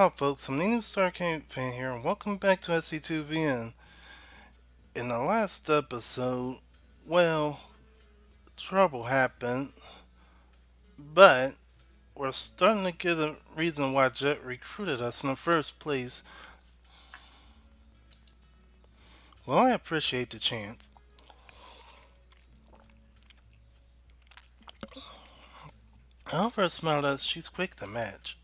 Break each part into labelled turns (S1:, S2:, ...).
S1: Hi folks, I'm the newstarcadefan here and welcome back to SC2VN. In the last episode, well, trouble happened, but we're starting to get a reason why Jet recruited us in the first place. Well, I appreciate the chance. However, I smiled at she's quick to match.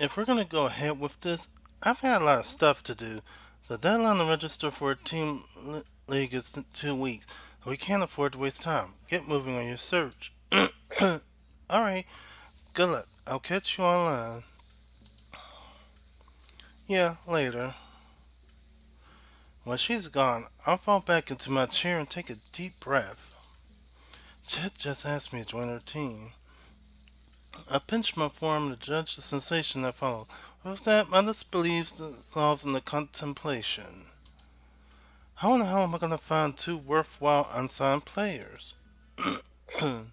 S1: If we're gonna go ahead with this, I've had a lot of stuff to do. The deadline to register for a team league is in 2 weeks, so we can't afford to waste time. Get moving on your search. Alright, good luck. I'll catch you online. Yeah, later. When she's gone, I'll fall back into my chair and take a deep breath. Chet just asked me to join her team. I pinched my forearm to judge the sensation that followed. Was that my disbelief dissolves into contemplation? How in the hell am I going to find two worthwhile unsigned players? A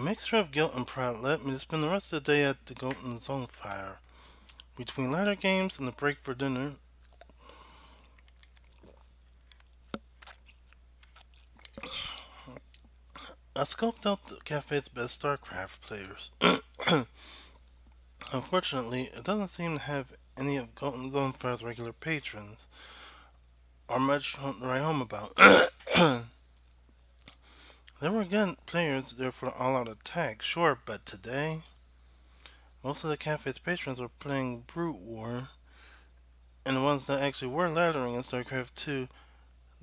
S1: mixture of guilt and pride led me to spend the rest of the day at the Golden Zonefire. Between latter games and the break for dinner, I scoped out the cafe's best StarCraft players. Unfortunately, it doesn't seem to have any of Golden Zonefire's regular patrons, or much to write home about. There were good players there for the all-out attack, sure, but today, most of the cafe's patrons were playing Brute War, and the ones that actually were laddering in StarCraft 2,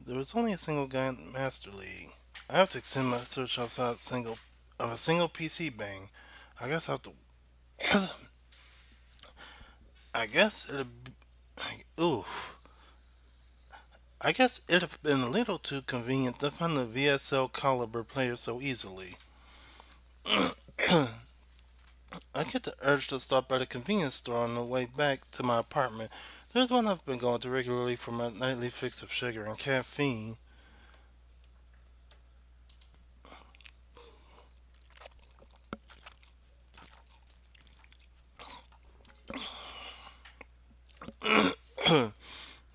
S1: there was only a single guy in Master League. I have to extend my search outside a single PC Bang. I guess I have to. I guess it'd. Ooh. I guess it'd have been a little too convenient to find a VSL caliber player so easily. I get the urge to stop at a convenience store on the way back to my apartment. There's one I've been going to regularly for my nightly fix of sugar and caffeine.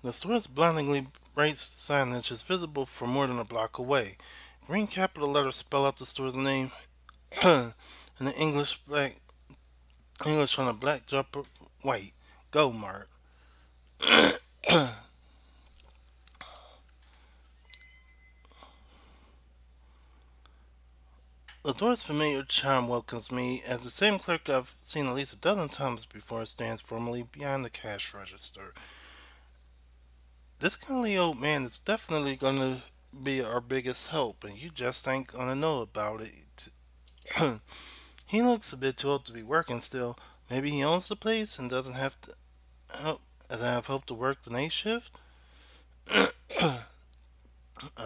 S1: The store's blindingly bright signage is visible for more than a block away. Green capital letters spell out the store's name in the English on a black jumper white. Go-Mart. The door's familiar chime welcomes me as the same clerk I've seen at least a dozen times before stands formally behind the cash register. This kindly old man is definitely gonna be our biggest help, and you just ain't gonna know about it. He looks a bit too old to be working still. Maybe he owns the place and doesn't have to help, as I have hoped to work the night shift. I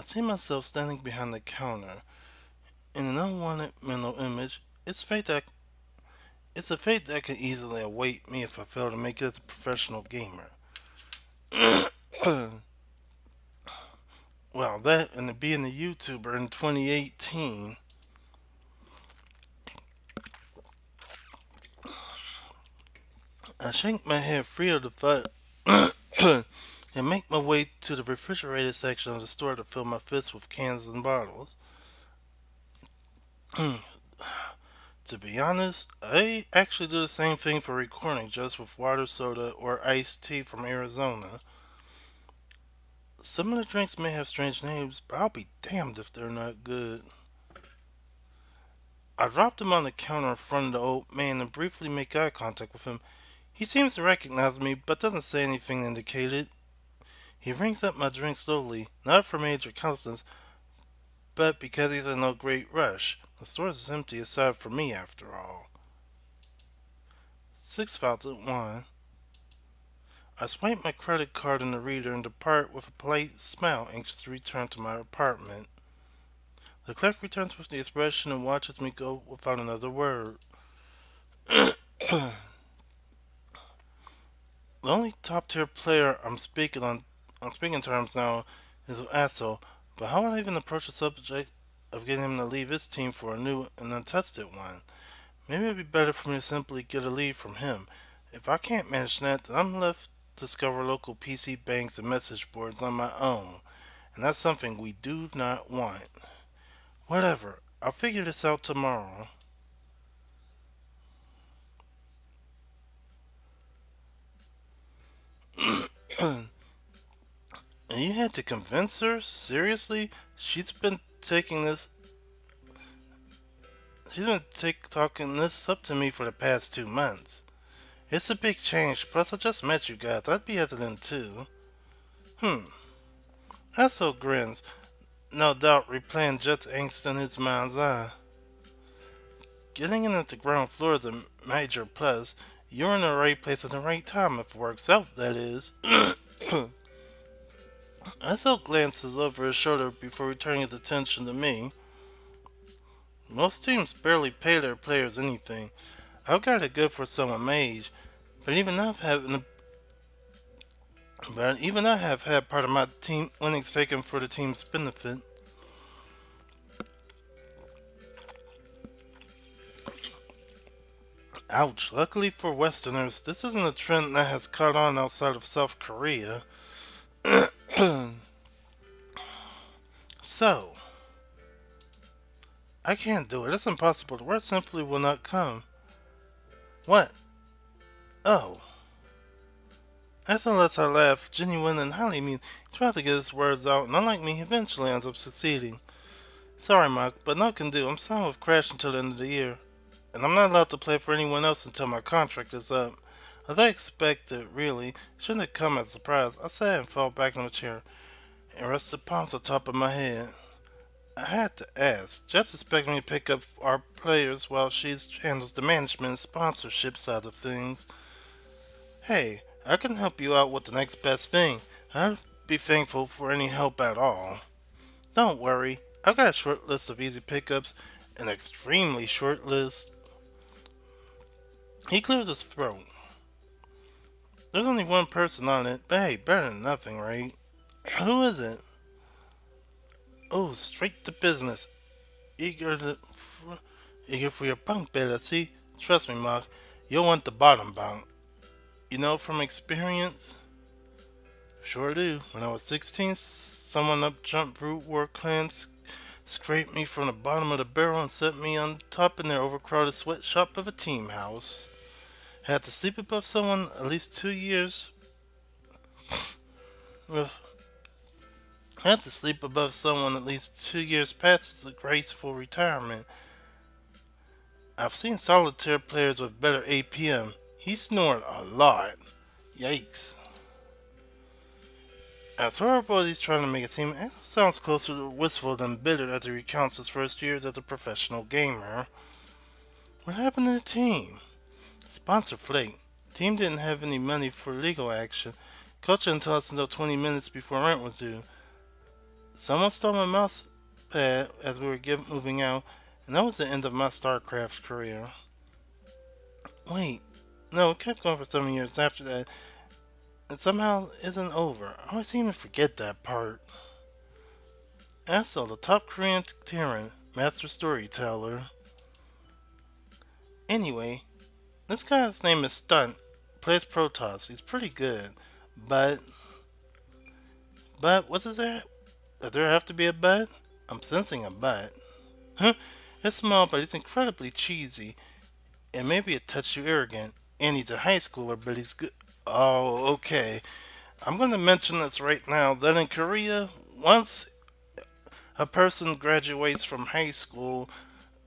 S1: see myself standing behind the counter. In an unwanted mental image, it's a fate that could easily await me if I fail to make it as a professional gamer. Well, that and being a YouTuber in 2018. I shake my head free of the thought and make my way to the refrigerated section of the store to fill my fists with cans and bottles. To be honest, I actually do the same thing for recording, just with water, soda, or iced tea from Arizona. Some of the drinks may have strange names, but I'll be damned if they're not good. I drop them on the counter in front of the old man and briefly make eye contact with him. He seems to recognize me, but doesn't say anything to indicate it. He rings up my drink slowly, not from age or countenance, but because he's in no great rush. The store is empty aside from me, after all. 6,000 wine. I swipe my credit card in the reader and depart with a polite smile, anxious to return to my apartment. The clerk returns with the expression and watches me go without another word. The only top tier player I'm speaking terms now is Accel, but how would I even approach the subject of getting him to leave his team for a new and untested one. Maybe it'd be better for me to simply get a lead from him. If I can't manage that, then I'm left to discover local PC banks and message boards on my own. And that's something we do not want. Whatever, I'll figure this out tomorrow. And you had to convince her? Seriously? She's been talking this up to me for the past 2 months. It's a big change, plus I just met you guys. I'd be hesitant too. Hmm. Accel grins, no doubt replaying Jet's angst in his mind's eye. Getting in at the ground floor is a major plus. You're in the right place at the right time if it works out, that is. Accel glances over his shoulder before returning his attention to me. Most teams barely pay their players anything. I've got it good for someone my age, but even I have had part of my team winnings taken for the team's benefit. Ouch. Luckily for Westerners, this isn't a trend that has caught on outside of South Korea. So, I can't do it. It's impossible. The word simply will not come. What? Oh. As unless I laugh, genuine and highly mean, he tries to get his words out, and unlike me, he eventually ends up succeeding. Sorry, Mach, but no can do. I'm signed with Crash until the end of the year, and I'm not allowed to play for anyone else until my contract is up. As I expected, really, it shouldn't have come as a surprise. I sat and fell back in the chair and rested palms on top of my head. I had to ask. Jess expected me to pick up our players while she handles the management and sponsorship side of things. Hey, I can help you out with the next best thing. I'd be thankful for any help at all. Don't worry, I've got a short list of easy pickups, an extremely short list. He cleared his throat. There's only one person on it, but hey, better than nothing, right? Who is it? Oh, straight to business. Eager for your bunk bed, I see. Trust me, Mach, you'll want the bottom bunk. You know from experience? Sure do. When I was 16, someone up Jump Root War Clan scraped me from the bottom of the barrel and set me on top in their overcrowded sweatshop of a team house. Had to sleep above someone at least 2 years. Had to sleep above someone at least 2 years past the graceful retirement. I've seen solitaire players with better APM. He snored a lot. Yikes. As horrible as he's trying to make it seem, Accel sounds closer to wistful than bitter as he recounts his first years as a professional gamer. What happened to the team? Sponsor flake. Team didn't have any money for legal action. Coach didn't tell us until 20 minutes before rent was due. Someone stole my mouse pad as we were moving out, and that was the end of my StarCraft career. Wait, no, it kept going for some years after that. It somehow isn't over. I always seem to forget that part. Accel, the top Korean Terran, master storyteller. Anyway, this guy's name is Stunt. Plays Protoss. He's pretty good. But, what's that? Does there have to be a but? I'm sensing a but. Huh? It's small, but it's incredibly cheesy. And maybe a touch too arrogant. And he's a high schooler, but he's good. Oh, okay. I'm going to mention this right now that in Korea, once a person graduates from high school,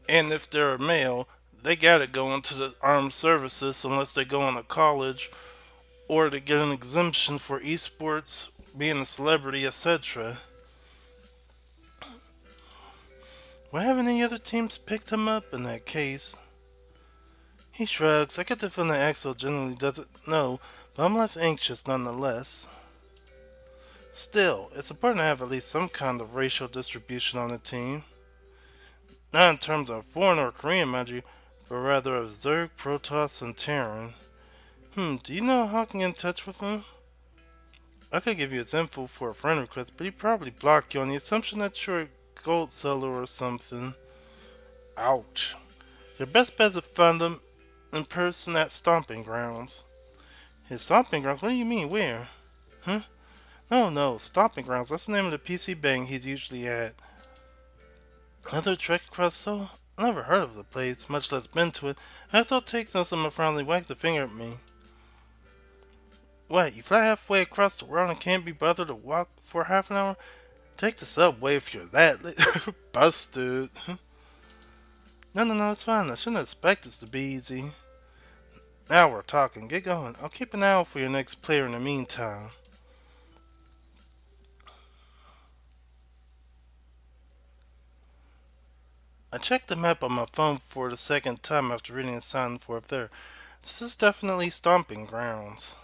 S1: and if they're a male, they gotta go into the armed services unless they go into college or to get an exemption for eSports, being a celebrity, etc. Why haven't any other teams picked him up in that case? He shrugs. I get the feeling that Accel generally doesn't know, but I'm left anxious nonetheless. Still, it's important to have at least some kind of racial distribution on the team. Not in terms of foreign or Korean, mind you, but rather of Zerg, Protoss, and Terran. Do you know how I can get in touch with him? I could give you his info for a friend request, but he'd probably block you on the assumption that you're gold seller or something. Ouch. Your best bet is to find them in person at Stomping Grounds. His Stomping Grounds? What do you mean? Where? Huh? No, Stomping Grounds. That's the name of the PC Bang he's usually at. Another trek across so? I never heard of the place, much less been to it. I thought takes on someone finally wagged a finger at me. What, you fly halfway across the world and can't be bothered to walk for half an hour? Take the subway if you're that busted. No, it's fine. I shouldn't expect this to be easy. Now we're talking. Get going. I'll keep an eye out for your next player in the meantime. I checked the map on my phone for the second time after reading a sign for up there. This is definitely Stomping Grounds.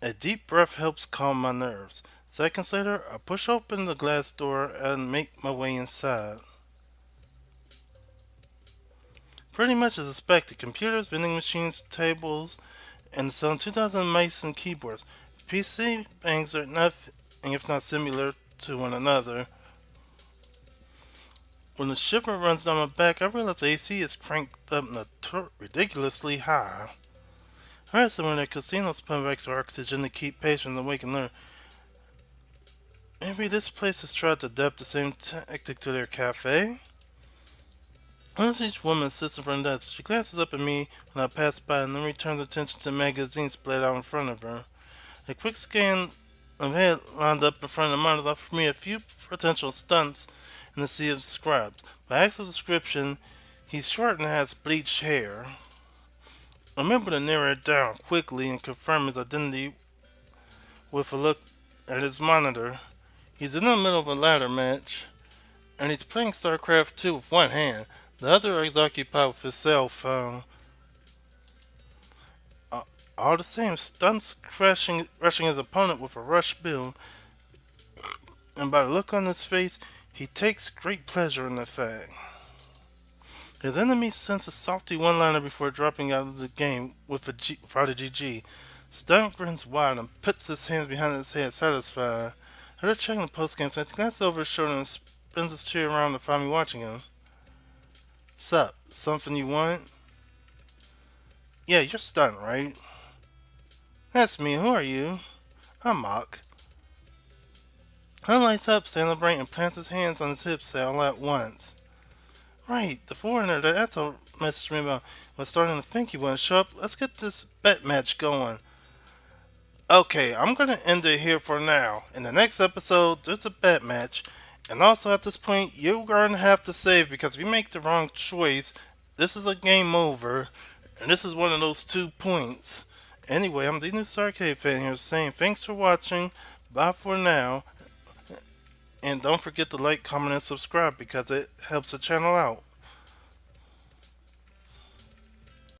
S1: A deep breath helps calm my nerves. Seconds later, I push open the glass door and make my way inside. Pretty much as expected, computers, vending machines, tables, and some 2,000 mice and keyboards. PC bangs are nothing if not similar to one another. When the shipment runs down my back, I realize the AC is cranked up ridiculously high. I heard someone at casinos pump extra oxygen to keep patrons awake and learn. Maybe this place has tried to adapt the same tactic to their cafe? Notice each woman sits in front of the desk. She glances up at me when I pass by and then returns attention to the magazine spread out in front of her. A quick scan of head lined up in front of the monitor offered me a few potential stunts in the sea of scrubs. By Accel's description, he's short and has bleached hair. I remember to narrow it down quickly and confirm his identity with a look at his monitor. He's in the middle of a ladder match, and he's playing StarCraft 2 with one hand. The other is occupied with his cell phone. All the same, Stunt's rushing his opponent with a rush build, and by the look on his face, he takes great pleasure in the fact. His enemy sends a salty one-liner before dropping out of the game without a GG. Stunt grins wide and puts his hands behind his head, satisfied. After checking the post-game stats, he glances over his shoulder and spins his chair around to find me watching him. Sup? Something you want? Yeah, you're Stunt, right? That's me. Who are you? I'm Mach. Hunt lights up, celebrating, and plants his hands on his hips all at once. Right, the foreigner that Accel messaged me about was starting to think he wouldn't show up. Let's get this bet match going. Okay, I'm gonna end it here for now. In the next episode, there's a bet match. And also at this point, you're gonna have to save because if you make the wrong choice, this is a game over. And this is one of those 2 points. Anyway, I'm the newstarcadefan here saying thanks for watching. Bye for now. And don't forget to like, comment, and subscribe because it helps the channel out.